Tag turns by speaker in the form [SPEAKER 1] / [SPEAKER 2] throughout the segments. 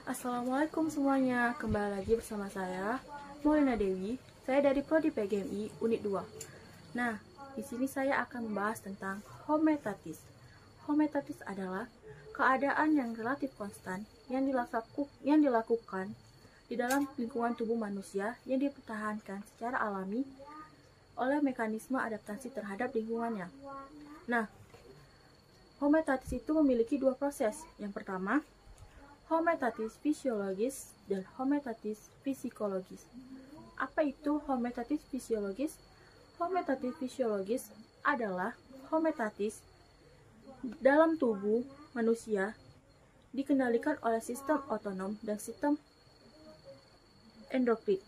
[SPEAKER 1] Assalamualaikum semuanya, kembali lagi bersama saya, Maulina Dewi. Saya dari Prodi PGMI Unit 2. Nah, di sini saya akan membahas tentang homeostatis. Homeostatis adalah keadaan yang relatif konstan yang dilakukan di dalam lingkungan tubuh manusia yang dipertahankan secara alami oleh mekanisme adaptasi terhadap lingkungannya. Nah, homeostatis itu memiliki dua proses. Yang pertama, homeostatis fisiologis dan homeostatis psikologis. Apa itu homeostatis fisiologis? Homeostatis fisiologis adalah homeostatis dalam tubuh manusia dikendalikan oleh sistem otonom dan sistem endokrin.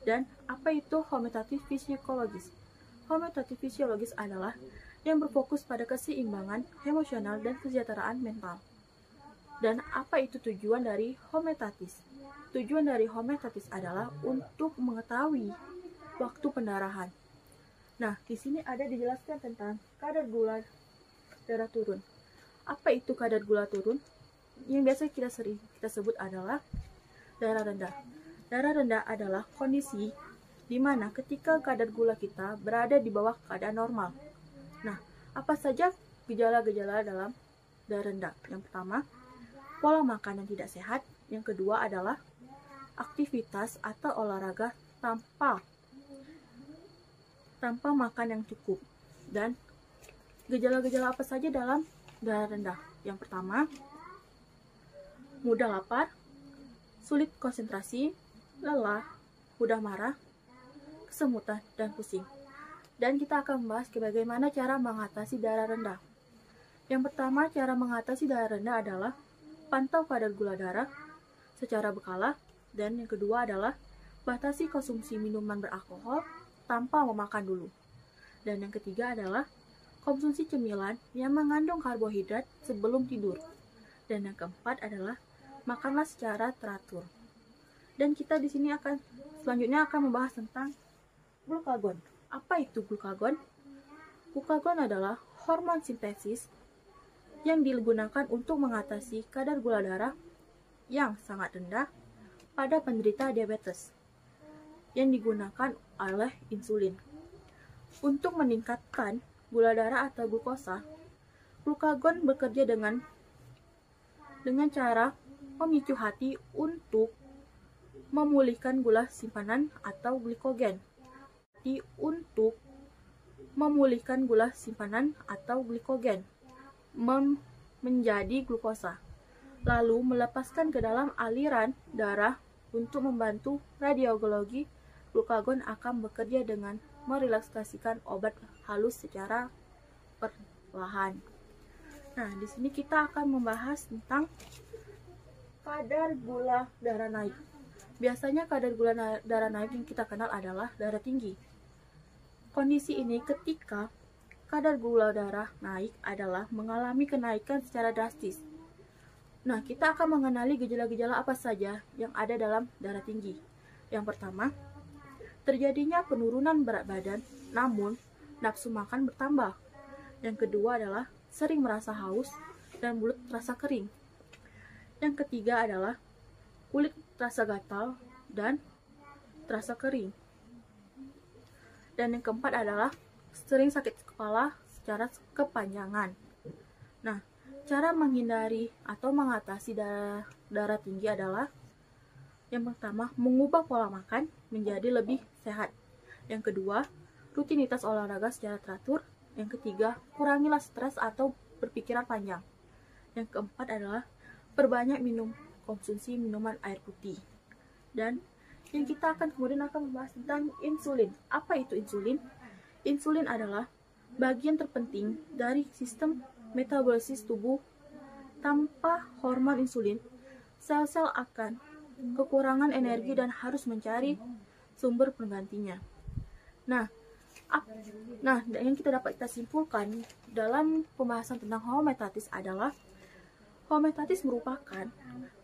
[SPEAKER 1] Dan apa itu homeostatis psikologis? Homeostatis fisiologis adalah yang berfokus pada keseimbangan emosional dan kesejahteraan mental. Dan apa itu tujuan dari homeostatis? Tujuan dari homeostatis adalah untuk mengetahui waktu pendarahan. Nah, di sini ada dijelaskan tentang kadar gula darah turun. Apa itu kadar gula turun? Yang biasa kita sebut adalah darah rendah. Darah rendah adalah kondisi di mana ketika kadar gula kita berada di bawah keadaan normal. Nah, apa saja gejala-gejala dalam darah rendah? Yang pertama, pola makan yang tidak sehat. Yang kedua adalah aktivitas atau olahraga tanpa makan yang cukup. Dan gejala-gejala apa saja dalam darah rendah? Yang pertama, mudah lapar, sulit konsentrasi, lelah, mudah marah, kesemutan, dan pusing. Dan kita akan membahas bagaimana cara mengatasi darah rendah. Yang pertama, cara mengatasi darah rendah adalah pantau kadar gula darah secara berkala, dan yang kedua adalah batasi konsumsi minuman beralkohol tanpa memakan dulu. Dan yang ketiga adalah konsumsi cemilan yang mengandung karbohidrat sebelum tidur. Dan yang keempat adalah makanlah secara teratur. Dan kita di sini selanjutnya akan membahas tentang glukagon. Apa itu glukagon? Glukagon adalah hormon sintesis yang digunakan untuk mengatasi kadar gula darah yang sangat rendah pada penderita diabetes yang digunakan oleh insulin. Untuk meningkatkan gula darah atau glukosa, glukagon bekerja dengan cara memicu hati untuk memulihkan gula simpanan atau glikogen. Untuk memulihkan gula simpanan atau glikogen menjadi glukosa, lalu melepaskan ke dalam aliran darah untuk membantu radiologi. Glukagon akan bekerja dengan merelaksasikan obat halus secara perlahan. Nah, di sini kita akan membahas tentang kadar gula darah naik. Biasanya kadar gula darah naik yang kita kenal adalah darah tinggi. Kondisi ini ketika kadar gula darah naik adalah mengalami kenaikan secara drastis. Nah, kita akan mengenali gejala-gejala apa saja yang ada dalam darah tinggi. Yang pertama, terjadinya penurunan berat badan, namun nafsu makan bertambah. Yang kedua adalah sering merasa haus dan mulut terasa kering. Yang ketiga adalah kulit terasa gatal dan terasa kering. Dan yang keempat adalah sering sakit kepala secara kepanjangan. Nah, cara menghindari atau mengatasi darah tinggi adalah yang pertama, mengubah pola makan menjadi lebih sehat. Yang kedua, rutinitas olahraga secara teratur. Yang ketiga, kurangilah stres atau berpikiran panjang. Yang keempat adalah perbanyak konsumsi minuman air putih. Dan yang kita kemudian akan membahas tentang insulin. Apa itu insulin? Insulin adalah bagian terpenting dari sistem metabolisme tubuh. Tanpa hormon insulin, sel-sel akan kekurangan energi dan harus mencari sumber penggantinya. Nah, yang kita simpulkan dalam pembahasan tentang homeostatis adalah homeostatis merupakan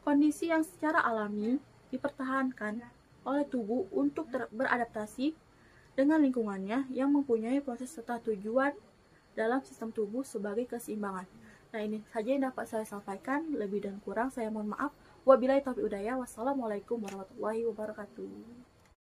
[SPEAKER 1] kondisi yang secara alami dipertahankan oleh tubuh untuk beradaptasi dengan lingkungannya yang mempunyai proses serta tujuan dalam sistem tubuh sebagai keseimbangan. Nah, ini saja yang dapat saya sampaikan. Lebih dan kurang saya mohon maaf. Wabillahi taufiq hidayah. Wassalamualaikum warahmatullahi wabarakatuh.